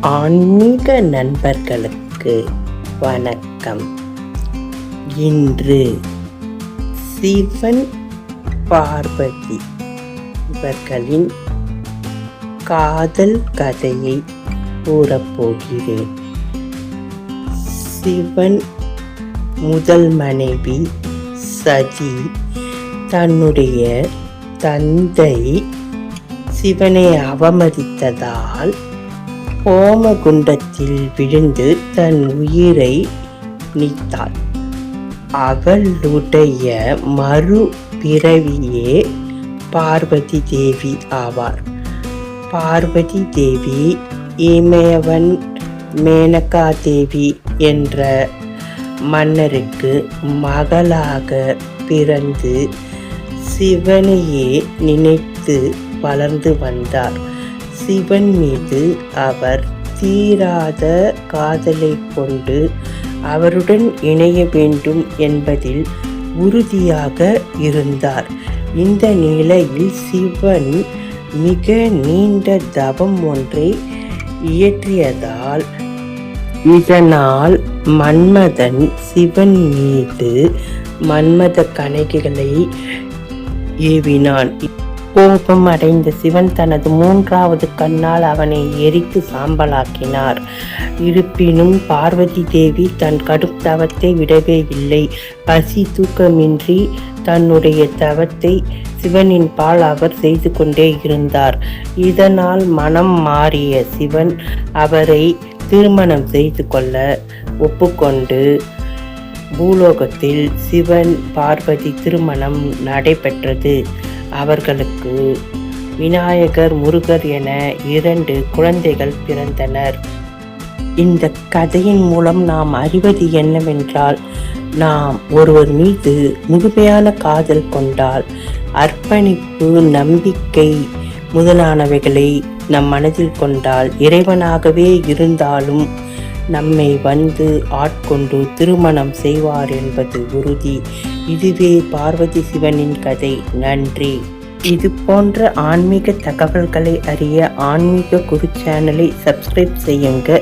ஆன்மீக நண்பர்களுக்கு வணக்கம். இன்று சிவன் பார்வதி இவர்களின் காதல் கதையை கூறப்போகிறேன். சிவன் முதல் மனைவி சதி தன்னுடைய தந்தை சிவனை அவமதித்ததால் ஹோமகுண்டத்தில் விழுந்து தன் உயிரை நீத்தாள். அவளுடைய மறு பிறவியே பார்வதி தேவி ஆவார். பார்வதி தேவி இமயவன் மேனகா தேவி என்ற மன்னருக்கு மகளாக பிறந்து சிவனையே நினைத்து வளர்ந்து வந்தார். சிவன் மீது அவர் தீராத காதலை கொண்டு அவருடன் இணைய வேண்டும் என்பதில் உறுதியாக இருந்தார். இந்த நிலையில் சிவன் மிக நீண்ட தவம் ஒன்றை இயற்றியதால் இதனால் மன்மதன் சிவன் மீது மன்மத கணைகளை ஏவினான். கோபம் அடைந்த சிவன் தனது 3வது கண்ணால் அவனை எரித்து சாம்பலாக்கினார். இருப்பினும் பார்வதி தேவி தன் கடும் தவத்தை விடவே இல்லை. பசி தூக்கமின்றி தன்னுடைய தவத்தை சிவனின் பால் அவர் செய்து கொண்டே இருந்தார். இதனால் மனம் மாறிய சிவன் அவரை திருமணம் செய்து கொள்ள ஒப்புக்கொண்டு பூலோகத்தில் சிவன் பார்வதி திருமணம் நடைபெற்றது. அவர்களுக்கு விநாயகர், முருகர் என 2 குழந்தைகள் பிறந்தனர். இந்த கதையின் மூலம் நாம் அறிவது என்னவென்றால், நாம் ஒருவர் மீது முழுமையான காதல் கொண்டால் அர்ப்பணிப்பு, நம்பிக்கை முதலானவைகளை நம் மனதில் கொண்டால் இறைவனாகவே இருந்தாலும் நம்மை வந்து ஆட்கொண்டு திருமணம் செய்வார் என்பது உறுதி. இதுவே பார்வதி சிவனின் கதை. நன்றி. இது போன்ற ஆன்மீக தகவல்களை அறிய ஆன்மீக குரு சேனலை சப்ஸ்கிரைப் செய்யுங்க.